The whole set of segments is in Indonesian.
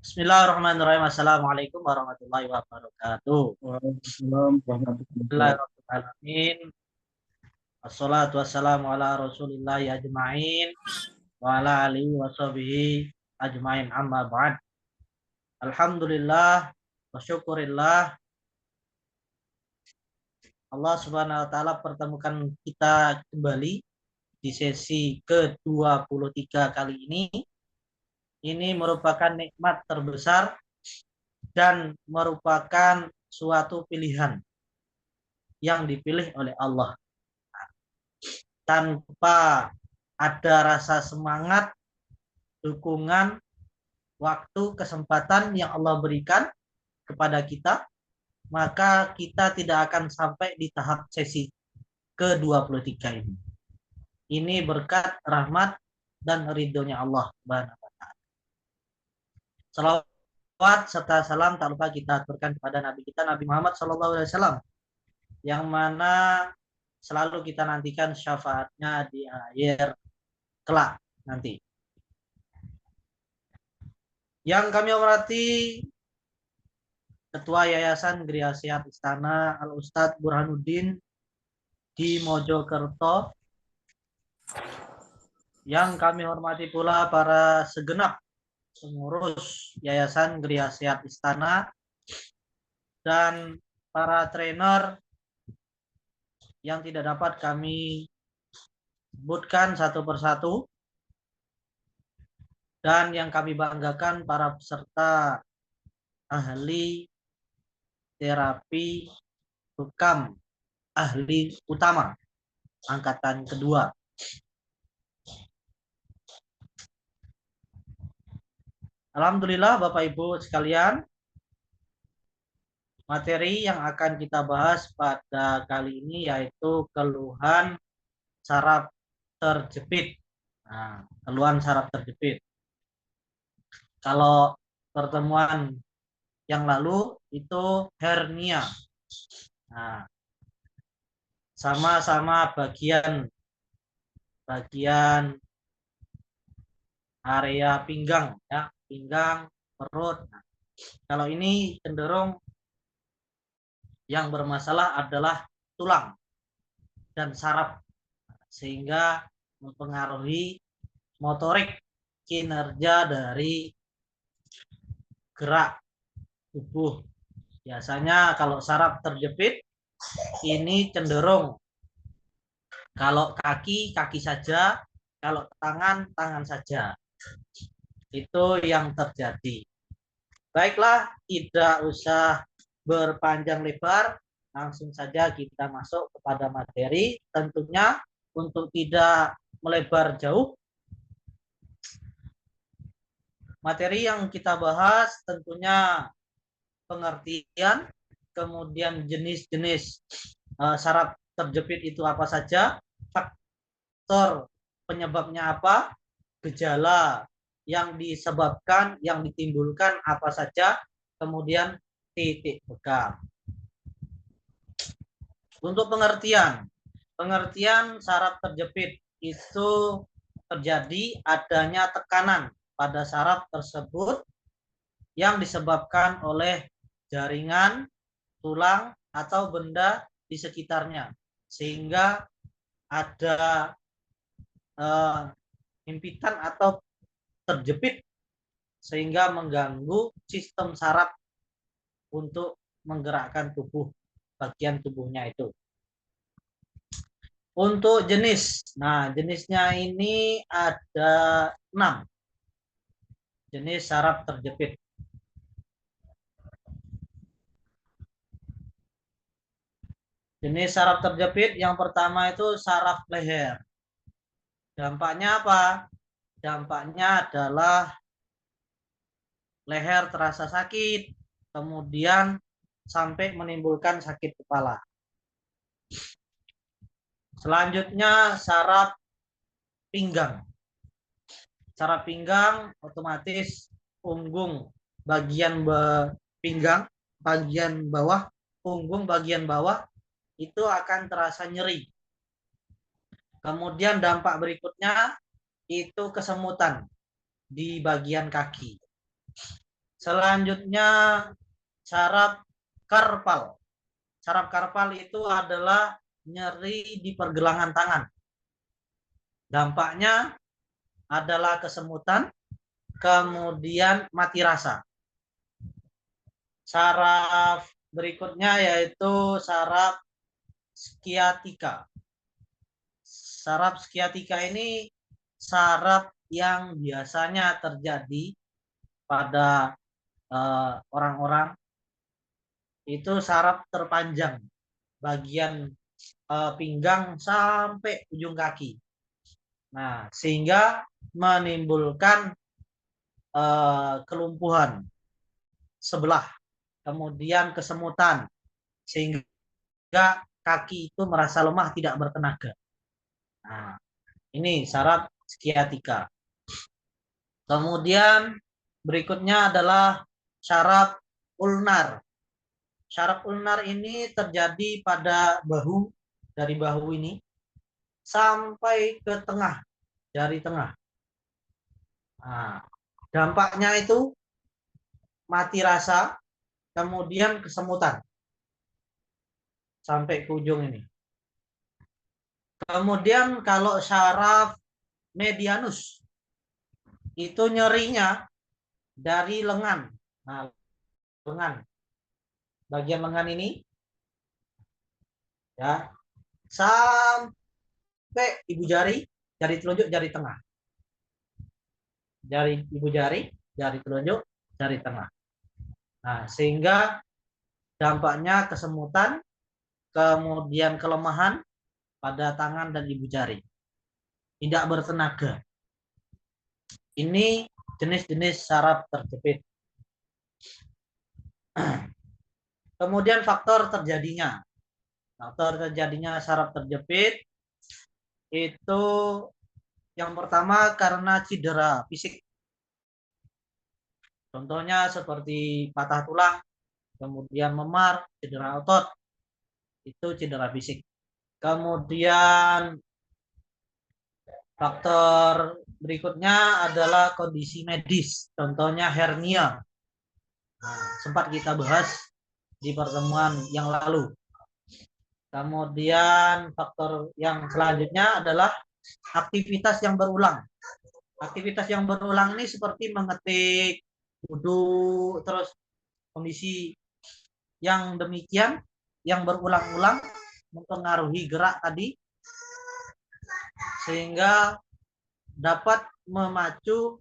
Bismillahirrahmanirrahim. Assalamualaikum warahmatullahi wabarakatuh. Waalaikumsalam warahmatullahi wabarakatuh. Bismillahirrahmanirrahim. Wassalatu wassalamu ala rasulillahi ajma'in wa ala alihi wa sahbihi ajma'in amma ba'd. Alhamdulillah wa syukurillah, Allah subhanahu wa ta'ala pertemukan kita kembali di sesi ke-23 kali ini. Ini merupakan nikmat terbesar dan merupakan suatu pilihan yang dipilih oleh Allah. Tanpa ada rasa semangat, dukungan, waktu, kesempatan yang Allah berikan kepada kita, maka kita tidak akan sampai di tahap sesi ke-23 ini. Ini berkat rahmat dan ridhonya Allah Subhanahu wa ta'ala. Salawat serta salam tak lupa kita aturkan kepada Nabi kita, Nabi Muhammad SAW, yang mana selalu kita nantikan syafaatnya di akhir kelak nanti. Yang kami hormati Ketua Yayasan Geria Sehat Istana Al-Ustadz Burhanuddin di Mojokerto. Yang kami hormati pula para segenap pengurus Yayasan Geria Sehat Istana dan para trainer yang tidak dapat kami sebutkan satu persatu, dan yang kami banggakan para peserta ahli terapi bekam ahli utama angkatan kedua. Alhamdulillah Bapak Ibu sekalian, materi yang akan kita bahas pada kali ini yaitu keluhan saraf terjepit. Nah, keluhan saraf terjepit. Kalau pertemuan yang lalu itu hernia. Nah, sama-sama bagian area pinggang, ya, pinggang, perut. Nah, kalau ini cenderung yang bermasalah adalah tulang dan saraf, sehingga mempengaruhi motorik, kinerja dari gerak tubuh. Biasanya kalau saraf terjepit ini cenderung kalau kaki saja, kalau tangan saja. Itu yang terjadi. Baiklah, tidak usah berpanjang lebar, langsung saja kita masuk kepada materi. Tentunya untuk tidak melebar jauh, materi yang kita bahas tentunya pengertian, kemudian jenis-jenis saraf terjepit itu apa saja, faktor penyebabnya apa, gejala yang disebabkan, yang ditimbulkan apa saja, kemudian titik bekam. Untuk pengertian saraf terjepit itu terjadi adanya tekanan pada saraf tersebut yang disebabkan oleh jaringan, tulang, atau benda di sekitarnya, sehingga ada himpitan atau terjepit sehingga mengganggu sistem saraf untuk menggerakkan bagian tubuhnya itu. Untuk jenis, nah jenisnya ini ada 6 jenis saraf terjepit. Jenis saraf terjepit yang pertama itu saraf leher. Dampaknya apa? Dampaknya adalah leher terasa sakit, kemudian sampai menimbulkan sakit kepala. Selanjutnya saraf pinggang. Saraf pinggang otomatis punggung bagian pinggang, bagian bawah, punggung bagian bawah itu akan terasa nyeri. Kemudian dampak berikutnya itu kesemutan di bagian kaki. Selanjutnya saraf karpal. Saraf karpal itu adalah nyeri di pergelangan tangan. Dampaknya adalah kesemutan, kemudian mati rasa. Saraf berikutnya yaitu saraf skiatika. Saraf skiatika ini saraf yang biasanya terjadi pada orang-orang itu saraf terpanjang bagian pinggang sampai ujung kaki. Nah, sehingga menimbulkan kelumpuhan sebelah, kemudian kesemutan, sehingga kaki itu merasa lemah, tidak bertenaga. Nah, ini saraf skiatika. Kemudian berikutnya adalah saraf ulnar. Saraf ulnar ini terjadi pada bahu, dari bahu ini sampai ke tengah, jari tengah. Nah, dampaknya itu mati rasa, kemudian kesemutan sampai ke ujung ini. Kemudian kalau saraf medianus itu nyerinya dari lengan. Nah, lengan, bagian lengan ini ya sampai ibu jari, jari telunjuk, jari tengah. Jari ibu jari, jari telunjuk, jari tengah. Nah, sehingga dampaknya kesemutan, kemudian kelemahan pada tangan dan ibu jari. Tidak bertenaga. Ini jenis-jenis saraf terjepit. Kemudian faktor terjadinya. Faktor terjadinya saraf terjepit itu yang pertama karena cedera fisik. Contohnya seperti patah tulang, kemudian memar, cedera otot, itu cedera fisik. Kemudian faktor berikutnya adalah kondisi medis, contohnya hernia. Nah, sempat kita bahas di pertemuan yang lalu. Kemudian faktor yang selanjutnya adalah aktivitas yang berulang. Aktivitas yang berulang ini seperti mengetik, duduk, terus kondisi yang demikian yang berulang-ulang mempengaruhi gerak tadi sehingga dapat memacu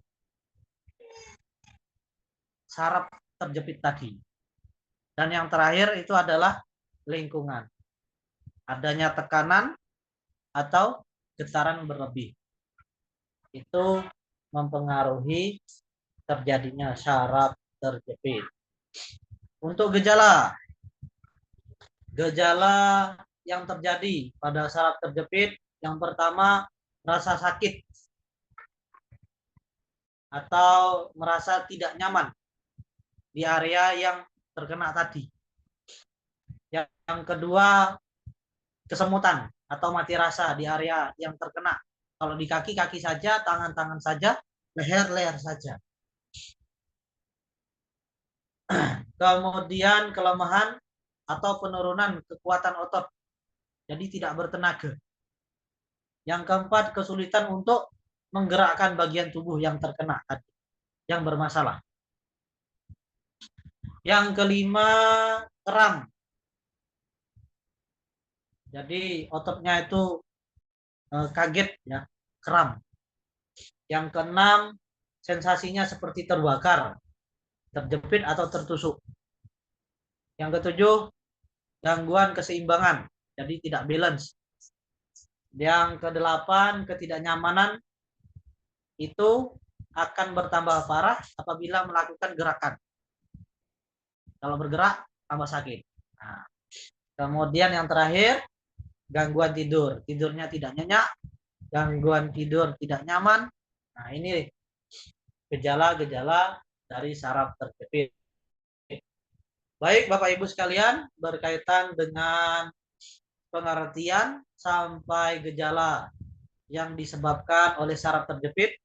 saraf terjepit tadi. Dan yang terakhir itu adalah lingkungan. Adanya tekanan atau getaran berlebih. Itu mempengaruhi terjadinya saraf terjepit. Untuk gejala yang terjadi pada saraf terjepit, yang pertama rasa sakit atau merasa tidak nyaman di area yang terkena tadi. Yang kedua kesemutan atau mati rasa di area yang terkena. Kalau di kaki, kaki saja, tangan saja, leher saja. Kemudian kelemahan atau penurunan kekuatan otot. Jadi tidak bertenaga. Yang keempat, kesulitan untuk menggerakkan bagian tubuh yang terkena tadi, yang bermasalah. Yang kelima, kram. Jadi ototnya itu kaget ya, kram. Yang keenam, sensasinya seperti terbakar, terjepit atau tertusuk. Yang ketujuh, gangguan keseimbangan, jadi tidak balance. Yang kedelapan, ketidaknyamanan itu akan bertambah parah apabila melakukan gerakan. Kalau bergerak tambah sakit. Nah, kemudian yang terakhir, gangguan tidur. Tidurnya tidak nyenyak, gangguan tidur tidak nyaman. Nah, ini gejala-gejala dari saraf terjepit. Baik, Bapak Ibu sekalian, berkaitan dengan pengertian sampai gejala yang disebabkan oleh saraf terjepit.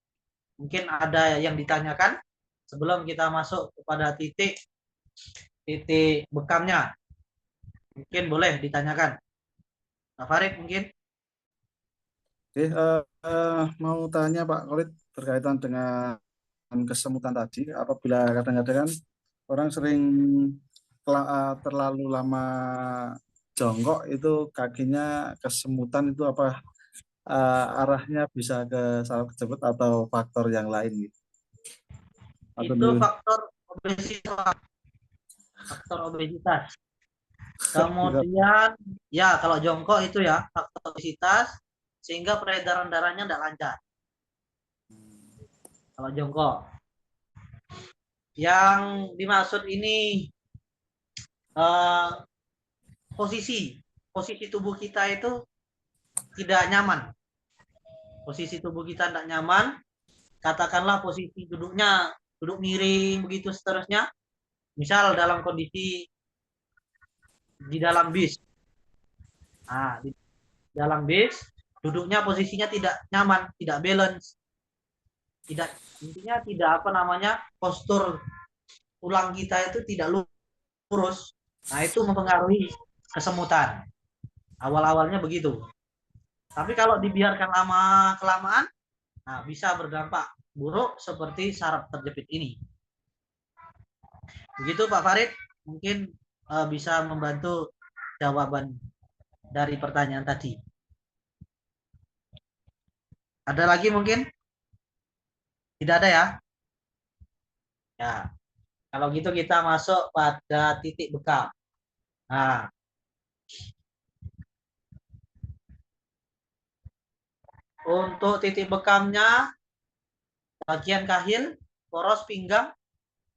Mungkin ada yang ditanyakan sebelum kita masuk kepada titik bekamnya. Mungkin boleh ditanyakan. Pak Farid mungkin. Oke, mau tanya Pak Khalid berkaitan dengan kesemutan tadi. Apabila kadang-kadang kan orang sering terlalu lama jongkok itu kakinya kesemutan itu apa arahnya bisa ke saraf kejepit atau faktor yang lain gitu? Atau Itu dulu faktor obesitas. bisa Kemudian ya kalau jongkok itu ya faktor obesitas sehingga peredaran darahnya tidak lancar. Kalau jongkok. Yang dimaksud ini eh, posisi tubuh kita itu tidak nyaman. Posisi tubuh kita tidak nyaman. Katakanlah posisi duduk miring begitu seterusnya. Misal dalam kondisi di dalam bis. Nah, di dalam bis duduknya posisinya tidak nyaman, tidak balance, tidak intinya tidak apa namanya postur tulang kita itu tidak lurus. Nah, itu mempengaruhi kesemutan. Awal-awalnya begitu. Tapi kalau dibiarkan lama kelamaan, nah bisa berdampak buruk seperti saraf terjepit ini. Begitu Pak Farid, mungkin bisa membantu jawaban dari pertanyaan tadi. Ada lagi mungkin? Tidak ada ya? Ya, kalau gitu kita masuk pada titik bekam. Nah, untuk titik bekamnya, bagian kahil, poros pinggang,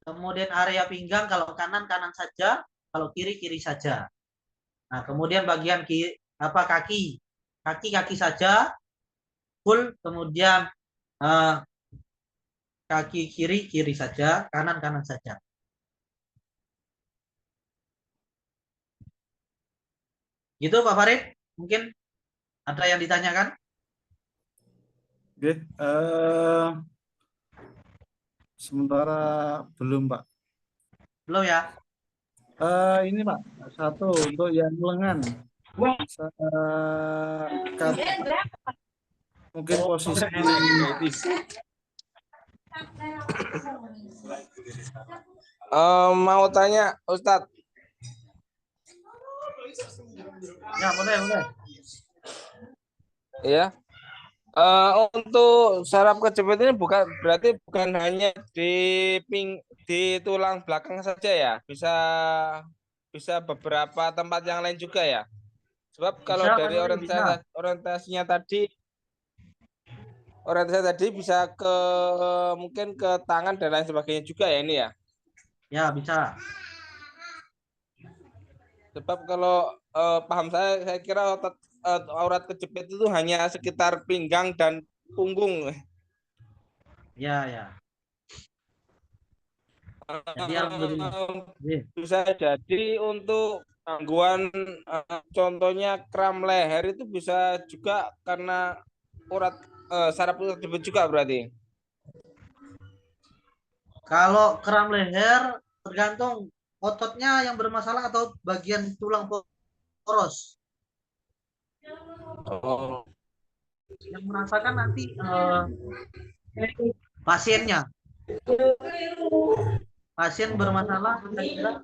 kemudian area pinggang kalau kanan kanan saja, kalau kiri kiri saja. Nah, kemudian bagian kaki, kaki saja, full, kemudian kaki kiri kiri saja, kanan kanan saja. Gitu Pak Farid, mungkin ada yang ditanyakan? Oke, sementara belum Pak. Belum ya? Ini Pak, satu untuk yang lengan. Mungkin posisi mau tanya Ustadz. Ya, boleh. Ya. Untuk saraf kejepit ini berarti bukan hanya di tulang belakang saja ya, bisa beberapa tempat yang lain juga ya. Sebab kalau Bisa, dari bisa. orientasinya tadi bisa mungkin ke tangan dan lain sebagainya juga ya ini ya. Ya, bisa. Sebab kalau paham saya kira aurat kejepit itu hanya sekitar pinggang dan punggung. Ya. Jadi alhamdulillah. Bisa jadi untuk gangguan contohnya kram leher itu bisa juga karena saraf kejepit juga berarti. Kalau kram leher tergantung ototnya yang bermasalah atau bagian tulang poros. Oh. Yang merasakan nanti pasiennya. Pasien bermasalah kira-kira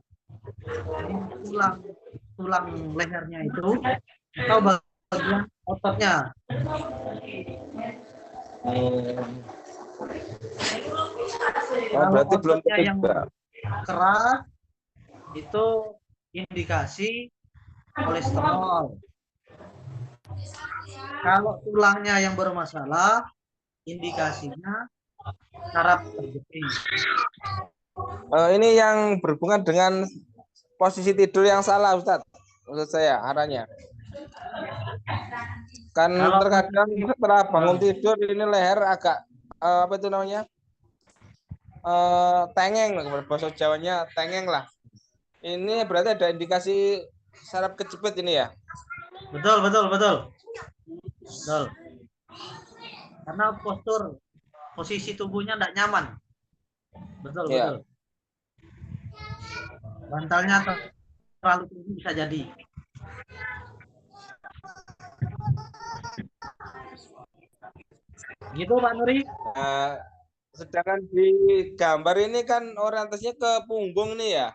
tulang lehernya itu atau bagian ototnya. Kalau Berarti belum ototnya yang juga. keras itu indikasi kolesterol. Kalau tulangnya yang bermasalah, indikasinya saraf terjepit. Ini yang berhubungan dengan posisi tidur yang salah, Ustadz. Menurut saya arahnya. Kan Kalau terkadang setelah bangun tidur ini leher agak apa itu namanya? Tengeng, bahasa Jawanya tengeng lah. Ini berarti ada indikasi saraf kejepit ini ya? betul. Karena posisi tubuhnya tidak nyaman. Betul, Ya. betul. Bantalnya terlalu tinggi bisa jadi. Gitu Pak Nuri? Nah, sedangkan di gambar ini kan orientasinya ke punggung nih ya.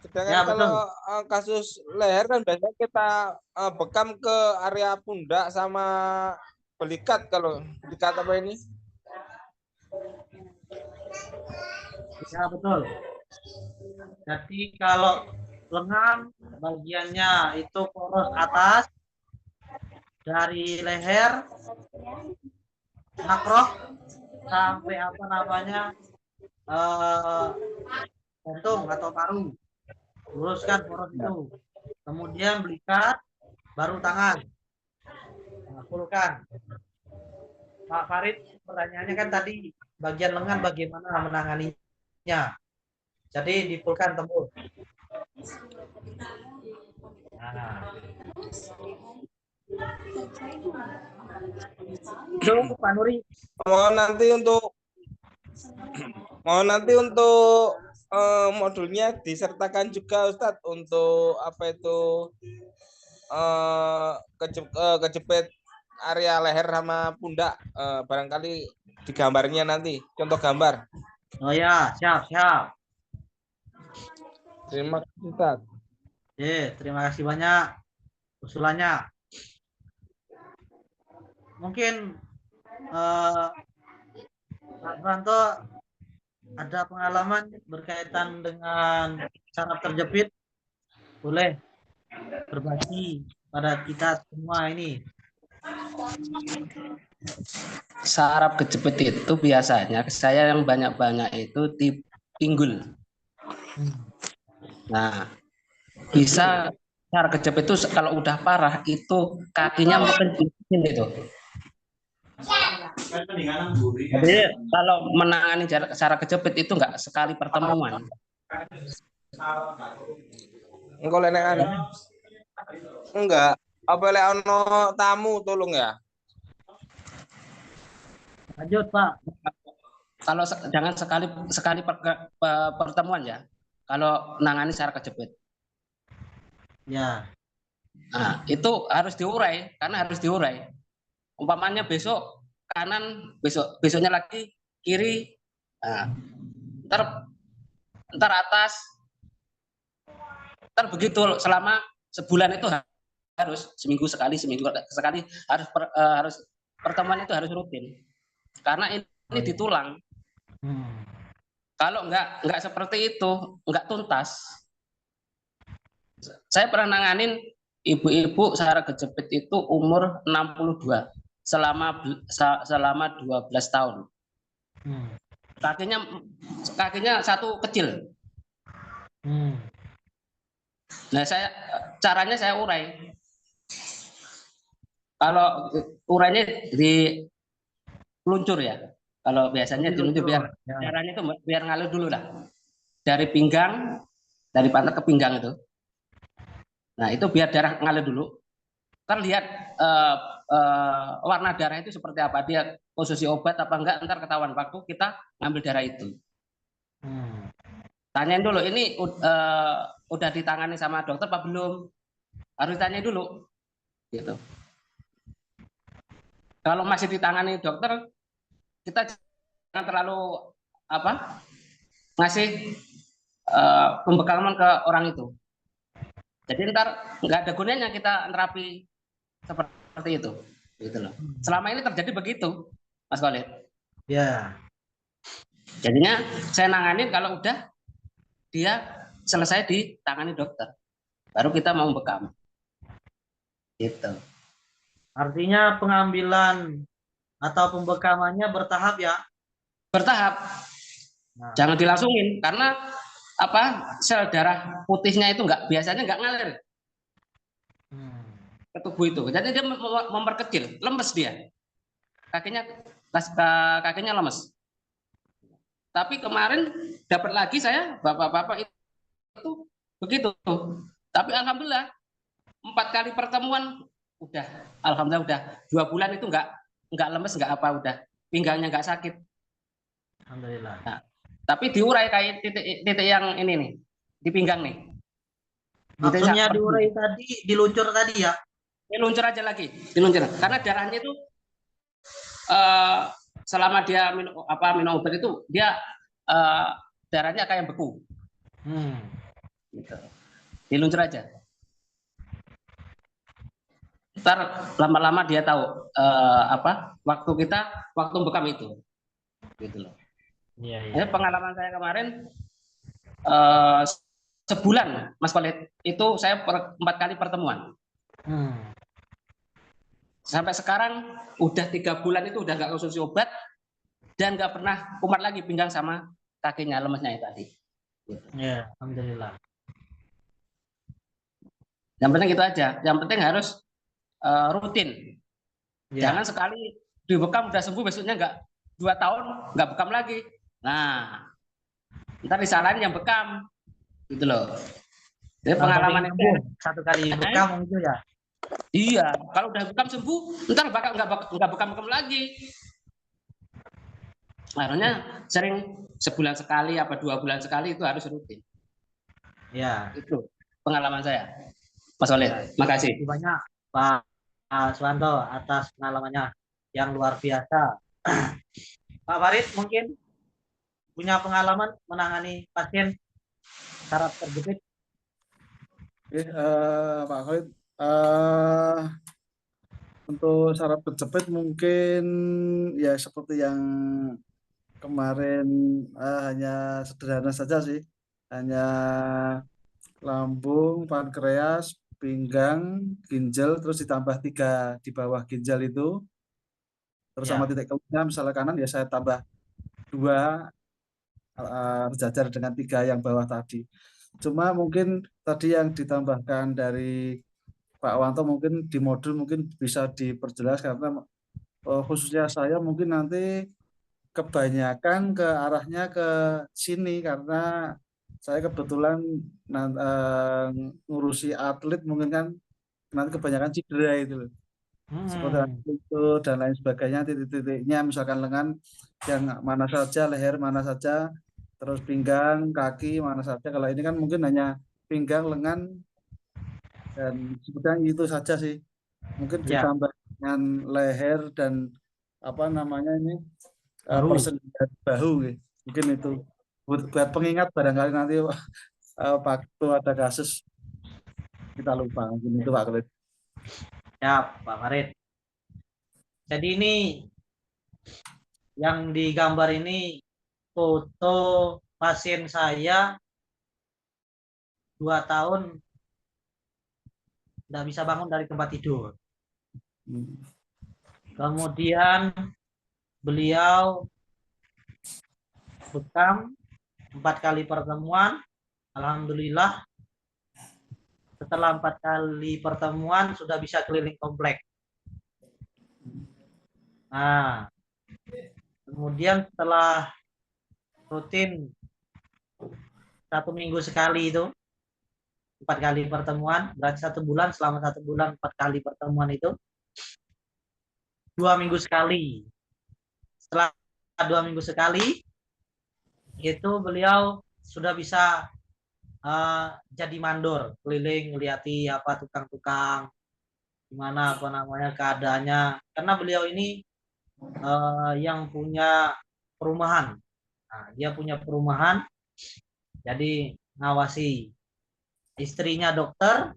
Sedangkan Ya, kalau betul. kasus leher kan biasanya kita bekam ke area pundak sama belikat. Kalau belikat apa ini? Ya, betul. Jadi kalau lengan bagiannya itu poros atas dari leher makroh sampai apa namanya jantung atau paru. Luruskan poros itu. Kemudian belikat, baru tangan. Nah, pulkan. Pak Farid, pertanyaannya kan tadi bagian lengan bagaimana menanganinya. Jadi dipulkan tembus. Nah. Itu Pak Nuri. Mau nanti untuk modulnya disertakan juga Ustadz untuk apa itu kejepit area leher sama pundak, barangkali di gambarnya nanti contoh gambar. Oh ya, siap. Terima kasih Ustadz. Terima kasih banyak usulannya. Mungkin Pak Franto ada pengalaman berkaitan dengan saraf terjepit, boleh berbagi pada kita semua ini. Saraf kejepit itu biasanya saya yang banyak-banyak itu di pinggul. Nah, bisa saraf kejepit itu kalau udah parah itu kakinya makin dingin itu. Jadi kalau menangani saraf kejepit itu enggak sekali pertemuan. Engkau lenekan. Enggak. Apa lek ono tamu tolong ya. Lanjut Pak. Kalau jangan sekali pertemuan ya. Kalau menangani saraf kejepit. Ya. Nah, itu harus diurai karena harus diurai. Umpamanya besok kanan, besoknya lagi kiri. Nah, ntar atas. Ntar begitu selama sebulan itu harus seminggu sekali harus pertemuan itu harus rutin. Karena ini di tulang. Kalau enggak seperti itu, enggak tuntas. Saya pernah nanganin ibu-ibu saraf kejepit itu umur 62 selama 12 tahun. Kakinya satu kecil. Nah, caranya saya urai. Kalau urainya di peluncur ya. Kalau biasanya diluncur biar darahnya itu biar ngalir dulu lah. Dari pinggang, dari pantat ke pinggang itu. Nah, itu biar darah ngalir dulu. Ntar lihat warna darah itu seperti apa. Dia konsumsi obat apa enggak, ntar ketahuan waktu kita ngambil darah itu. Tanyain dulu, ini udah ditangani sama dokter apa belum? Harus ditanya dulu. Gitu. Kalau masih ditangani dokter, kita jangan terlalu ngasih pembekalan ke orang itu. Jadi ntar nggak ada gunanya kita terapi seperti itu, gitu loh. Selama ini terjadi begitu, Mas Khalid. Ya. Jadinya saya nanganin kalau udah dia selesai ditangani dokter, baru kita mau bekam. Gitu. Artinya pengambilan atau pembekamannya bertahap ya? Bertahap. Nah. Jangan dilangsungin karena sel darah putihnya itu biasanya nggak ngalir ke tubuh itu. Jadi dia memperkecil, lemes dia. Kakinya lemes. Tapi kemarin dapat lagi saya bapak-bapak itu begitu. Tapi alhamdulillah 4 kali pertemuan alhamdulillah udah 2 bulan itu nggak nggak lemes, nggak apa, udah pinggangnya nggak sakit. Alhamdulillah. Nah, tapi diurai kayak titik yang ini nih, di pinggang nih. Maksudnya diurai tadi, diluncur tadi ya? Diluncur aja lagi, diluncur. Karena darahnya itu selama dia minum obat itu dia darahnya kayak beku. Gitu. Diluncur aja. Ntar lama-lama dia tahu waktu bekam itu, gitu loh. Iya. Pengalaman saya kemarin sebulan, Mas Khalid, itu saya 4 kali pertemuan. Sampai sekarang udah 3 bulan itu udah nggak konsumsi obat dan nggak pernah kumat lagi pinggang sama kakinya lemesnya itu tadi. Ya, alhamdulillah. Yang penting itu aja. Yang penting harus rutin. Ya. Jangan sekali dibekam udah sembuh besoknya nggak 2 tahun nggak bekam lagi. Nah, ntar disalahin yang bekam, gitu loh. Jadi pengalaman itu 1 kali bekam itu ya. Iya, kalau udah bekam sembuh, ntar bakal nggak bekam lagi. Akhirnya sering sebulan sekali, 2 bulan sekali itu harus rutin. Ya. Itu pengalaman saya, Mas Khalid. Makasih. Terima kasih banyak Pak Suwanto atas pengalamannya yang luar biasa. Pak Farid mungkin punya pengalaman menangani pasien saraf terjepit. Oke, Pak Khalid, untuk saraf terjepit mungkin ya seperti yang kemarin, hanya sederhana saja sih, hanya lambung, pankreas, pinggang, ginjal, terus ditambah 3 di bawah ginjal itu, terus sama titik keluarnya misalnya kanan ya saya tambah 2 berjajar dengan 3 yang bawah tadi. Cuma mungkin tadi yang ditambahkan dari Pak Wanto mungkin di modul mungkin bisa diperjelas karena khususnya saya mungkin nanti kebanyakan ke arahnya ke sini karena saya kebetulan ngurusi atlet mungkin kan nanti kebanyakan cedera itu loh. Seperti itu dan lain sebagainya, titik-titiknya misalkan lengan yang mana saja, leher mana saja, terus pinggang, kaki mana saja. Kalau ini kan mungkin hanya pinggang, lengan, dan sebetulnya itu saja sih. Mungkin ditambah dengan leher dan persendian bahu gitu. Mungkin itu buat pengingat barangkali nanti waktu ada kasus kita lupa. Mungkin itu Pak Khalid. Ya, Pak Farid. Jadi ini yang digambar ini foto pasien saya 2 tahun tidak bisa bangun dari tempat tidur. Kemudian beliau bekam 4 kali pertemuan. Alhamdulillah setelah 4 kali pertemuan sudah bisa keliling komplek. Nah, kemudian setelah rutin 1 minggu sekali itu 4 kali pertemuan, berarti 1 bulan, selama 1 bulan 4 kali pertemuan itu 2 minggu sekali. Setelah 2 minggu sekali itu beliau sudah bisa jadi mandor, keliling melihati tukang-tukang gimana keadaannya, karena beliau ini yang punya perumahan. Nah, dia punya perumahan, jadi ngawasi. Istrinya dokter,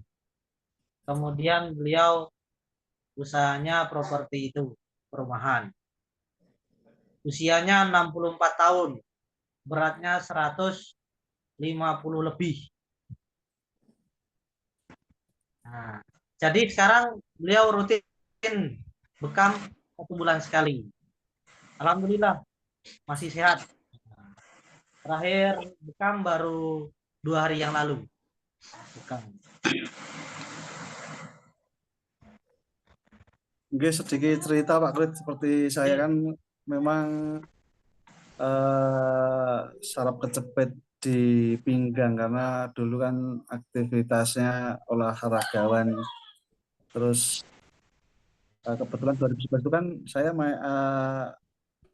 kemudian beliau usahanya properti itu, perumahan. Usianya 64 tahun, beratnya 150 lebih. Nah, jadi sekarang beliau rutin bekam 1 bulan sekali. Alhamdulillah masih sehat. Terakhir bekam baru 2 hari yang lalu. Bekam. Mungkin sedikit cerita Pak Khalid, seperti saya kan memang saraf kejepit di pinggang karena dulu kan aktivitasnya olahragawan, terus Kebetulan 2011 itu kan saya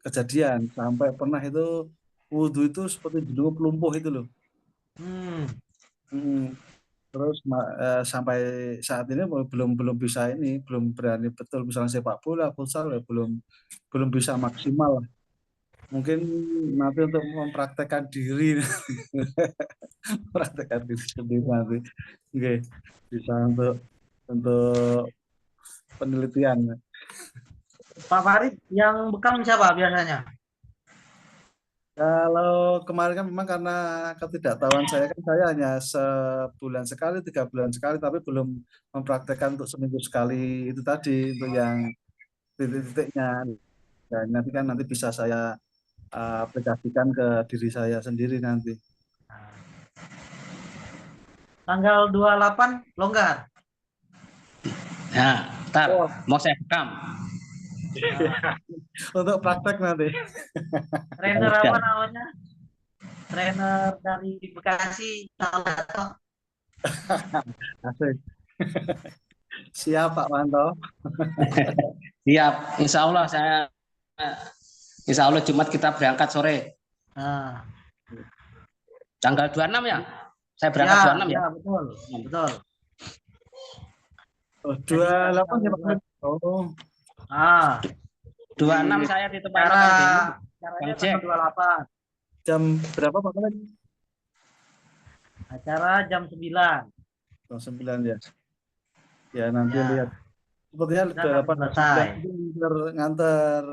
kejadian sampai pernah itu wudhu itu seperti dulu pelumpuh itu loh. Hmm. Hmm. Terus sampai saat ini belum belum bisa ini, belum berani betul misalnya sepak bola, futsal ya belum bisa maksimal lah. Mungkin nanti untuk mempraktekkan diri, mempraktekkan diri sendiri nanti, oke, bisa untuk penelitian. Pak Farid, yang bekam siapa biasanya? Kalau kemarin kan memang karena ketidaktahuan saya kan saya hanya sebulan sekali, 3 bulan sekali, tapi belum mempraktekkan untuk seminggu sekali itu tadi untuk yang titik-titiknya. Dan nanti kan nanti bisa saya aplikasikan ke diri saya sendiri nanti. Tanggal 28 longgar. Nah, ntar Oh. mau saya rekam. Untuk praktek nanti. Trainer Ya, apa udah. namanya? Trainer dari Bekasi atau Asik. Siap Pak Wanto. Siap. Insya Allah Jumat kita berangkat sore. Nah, Tanggal 26 ya? Saya berangkat ya, 26 ya? ya betul, betul. Oh, Jadi 28 ya Pak Khalid? Oh, 26 saya di tempatnya cara Kang Denny, acaranya Kang Jack. tanggal 28. jam berapa Pak Khalid? Acara jam 9. Jam 9 ya. Ya nanti Ya, lihat. Sepertinya kita akan 28 selesai. itu nganter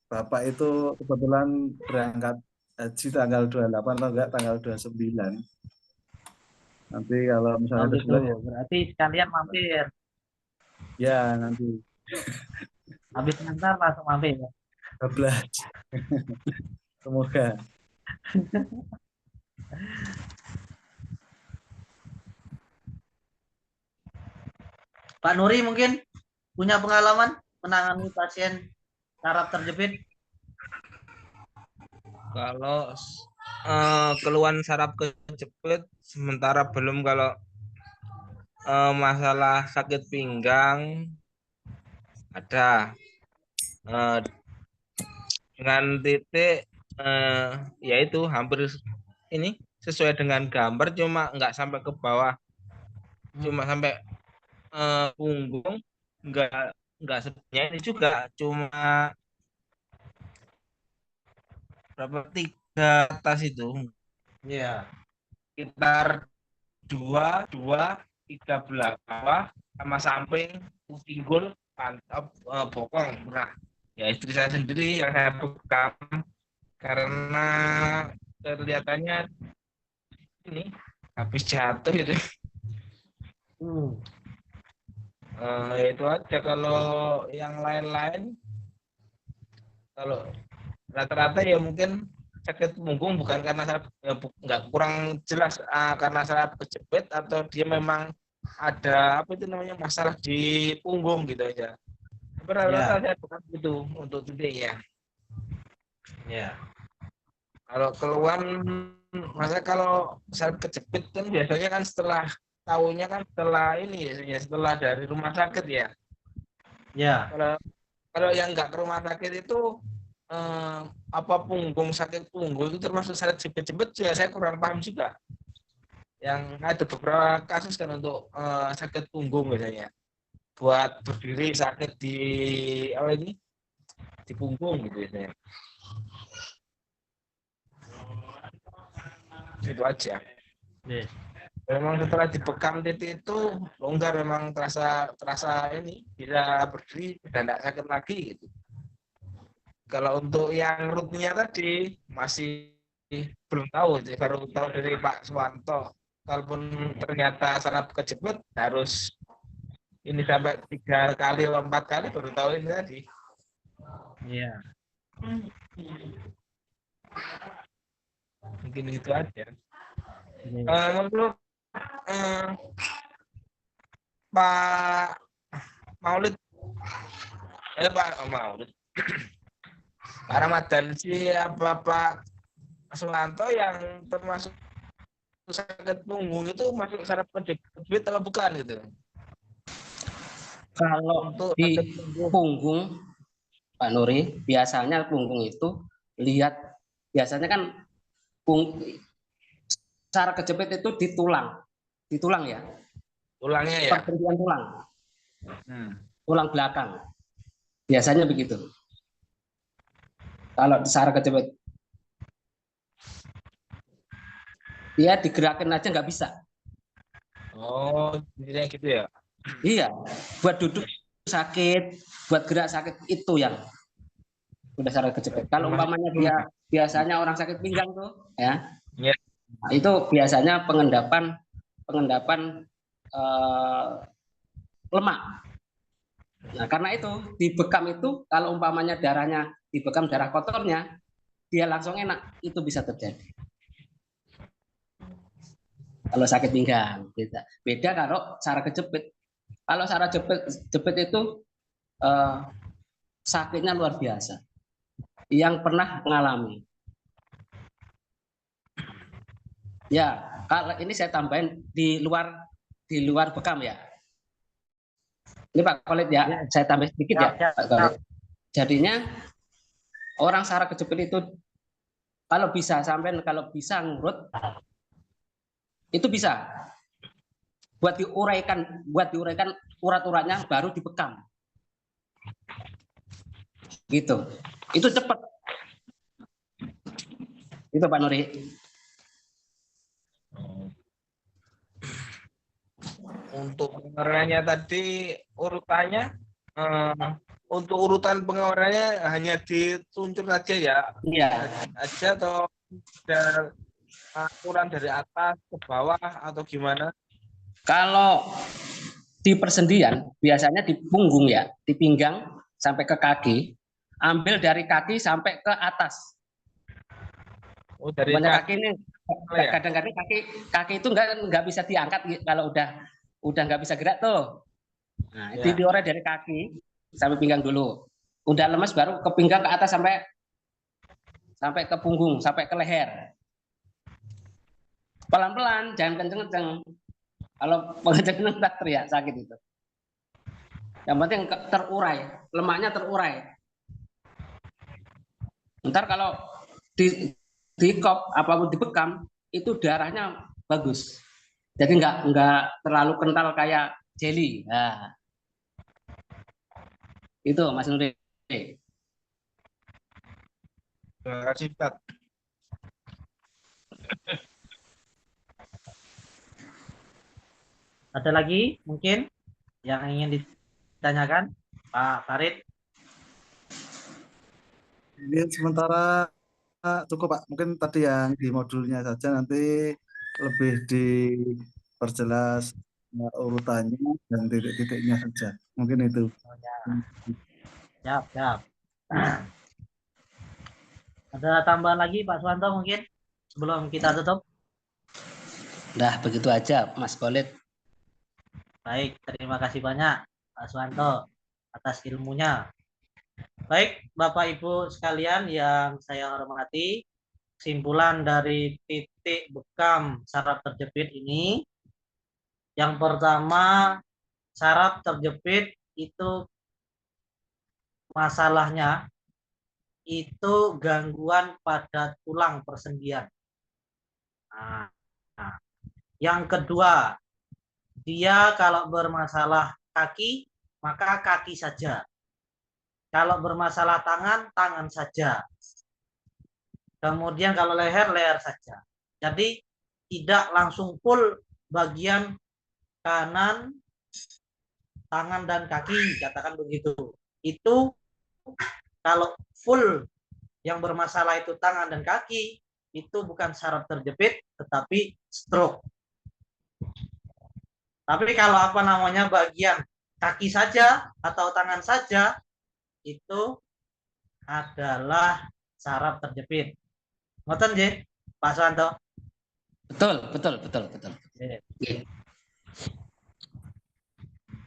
Bapak itu kebetulan berangkat haji tanggal 28 atau enggak tanggal 29. Nanti kalau Oh misalnya gitu, itu berarti sekalian mampir. ya nanti Habis ngantar langsung mampir. 12. Semoga. Pak Nuri mungkin punya pengalaman menangani pasien saraf terjepit. Kalau keluhan saraf kejepit sementara belum. Kalau masalah sakit pinggang ada dengan titik yaitu hampir ini sesuai dengan gambar, cuma nggak sampai ke bawah, cuma sampai punggung, nggak sebenarnya ini juga cuma berapa, 3 atas itu Iya. sekitar 2, 2, 3 belah bawah sama samping, pinggul, pantap, bokong. Nah, ya istri saya sendiri yang saya bekam karena kelihatannya ini habis jatuh gitu. Itu aja. Kalau yang lain-lain, kalau rata-rata ya mungkin sakit punggung bukan karena nggak, kurang jelas karena saraf kejepit atau dia memang ada apa itu namanya masalah di punggung gitu aja. Rata-rata Ya. saya bukan itu untuk titiknya. Ya. Kalau keluhan, masa kalau saraf kejepit kan biasanya kan setelah tahunya kan setelah ini ya, setelah dari rumah sakit ya. Ya. Kalau yang nggak ke rumah sakit itu apa punggung, sakit punggung itu termasuk sakit jepit-jepit ya, saya kurang paham juga. Yang ada beberapa kasus kan untuk sakit punggung biasanya buat berdiri sakit di apa ini di punggung gitu biasanya. Itu aja. Yes. Memang setelah dibekam titik itu longgar, memang terasa ini bisa berdiri dan tidak sakit lagi gitu. Kalau untuk yang rootnya tadi masih belum tahu, baru tahu dari Pak Suwanto. Kalaupun ternyata saraf kejepit harus ini sampai 3 kali atau 4 kali baru tahu ini tadi. Iya. Mungkin itu aja. Iya. Menurut Pak Maulid, Pak Maulid, Pak Ramadan sih apa Pak Suwanto yang termasuk sakit punggung itu masuk saraf kejepit atau bukan gitu? Kalau untuk di sakit punggung. punggung, Pak Nuri, biasanya punggung itu lihat biasanya kan cara kejepit itu di tulang ya, Tulangnya ya. persendian tulang, Hmm. tulang belakang. Biasanya begitu. Kalau cara kejepit, dia digerakin aja nggak bisa. Oh, intinya gitu ya. Iya, buat duduk sakit, buat gerak sakit itu yang udah cara kejepit. Kalau umpamanya dia biasanya orang sakit pinggang tuh, ya, Ya. itu biasanya pengendapan lemak. Nah, karena itu di bekam itu kalau umpamanya darahnya di bekam darah kotornya, dia langsung enak, itu bisa terjadi. Kalau sakit pinggang, beda. Beda kalau cara kejepit. Kalau cara jepit itu sakitnya luar biasa. Yang pernah mengalami. Ya, kalau ini saya tambahin di luar bekam ya. Ini Pak Khalid ya, saya tambah sedikit ya, Pak Khalid. Jadinya orang cara kejepit itu kalau bisa ngurut itu bisa buat diuraikan urat-uratnya baru dibekam. Gitu. Itu cepat. Itu Pak Nuri. Untuk pengeluarannya tadi urutannya, untuk urutan pengeluarannya hanya dituncur saja ya, Iya. aja atau ada aturan dari atas ke bawah atau gimana? Kalau di persendian biasanya di punggung ya, di pinggang sampai ke kaki, ambil dari kaki sampai ke atas. Oh, dari Banyak kaki ini ya? kadang-kadang kaki itu nggak bisa diangkat kalau udah nggak bisa gerak tuh. Nah, itu Ya. diorek dari kaki sampai pinggang dulu. Udah lemes baru ke pinggang ke atas sampai ke punggung, sampai ke leher. Pelan-pelan, jangan kenceng-kenceng. Kalau kenceng tak teriak sakit itu. Yang penting terurai, lemaknya terurai. Ntar kalau di kop apapun dibekam itu darahnya bagus. Jadi nggak terlalu kental kayak jelly. Nah, itu Mas Nuri. Terima kasih, Pak. Ada lagi mungkin yang ingin ditanyakan, Pak Farid? Ini sementara cukup Pak. Mungkin tadi yang di modulnya saja nanti lebih diperjelas urutannya dan titik-titiknya saja. Mungkin itu. Oh, ya. Siap, siap. Ada tambahan lagi Pak Suwanto mungkin sebelum kita tutup? Nah, begitu aja Mas Khalid. Baik, terima kasih banyak Pak Suwanto atas ilmunya. Baik, Bapak Ibu sekalian yang saya hormati, kesimpulan dari titik bekam saraf terjepit ini, yang pertama, saraf terjepit itu masalahnya itu gangguan pada tulang persendian. Nah, yang kedua, dia kalau bermasalah kaki, maka kaki saja. Kalau bermasalah tangan, tangan saja. Kemudian kalau leher, leher saja. Jadi tidak langsung full bagian kanan, tangan dan kaki, katakan begitu. Itu kalau full yang bermasalah itu tangan dan kaki, itu bukan saraf terjepit, tetapi stroke. Tapi kalau apa namanya bagian kaki saja atau tangan saja, itu adalah saraf terjepit. Ngoten nggih, Pak Suwanto? Betul.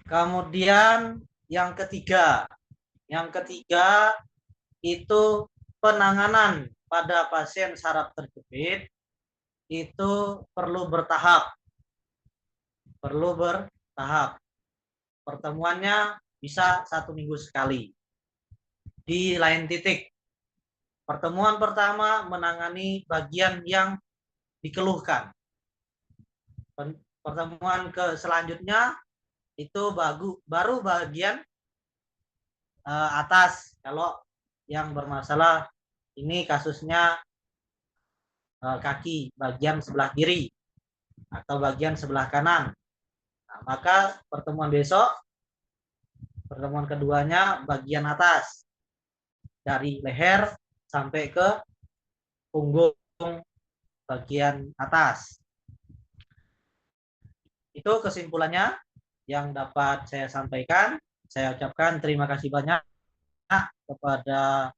Kemudian yang ketiga itu penanganan pada pasien saraf terjepit itu perlu bertahap. pertemuannya bisa 1 minggu sekali di lain titik. Pertemuan pertama menangani bagian yang dikeluhkan. Pertemuan selanjutnya itu baru bagian atas. Kalau yang bermasalah ini kasusnya kaki bagian sebelah kiri atau bagian sebelah kanan. Nah, maka pertemuan keduanya bagian atas dari leher sampai ke punggung bagian atas. Itu kesimpulannya yang dapat saya sampaikan. Saya ucapkan terima kasih banyak kepada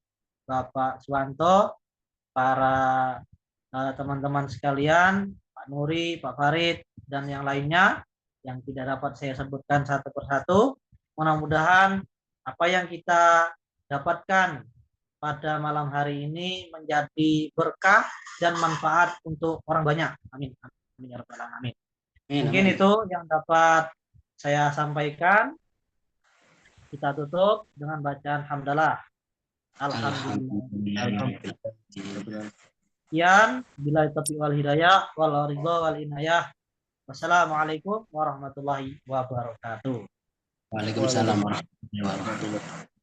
Bapak Suwanto, para teman-teman sekalian, Pak Nuri, Pak Farid, dan yang lainnya yang tidak dapat saya sebutkan satu persatu. Mudah-mudahan apa yang kita dapatkan pada malam hari ini menjadi berkah dan manfaat untuk orang banyak. Amin. Amin ya rabbal alamin. Mungkin itu yang dapat saya sampaikan. Kita tutup dengan bacaan hamdalah. Alhamdulillah. Sekian, bila taufiq wal hidayah wal ridha wal inayah. Wassalamualaikum warahmatullahi wabarakatuh. Waalaikumsalam warahmatullahi wabarakatuh.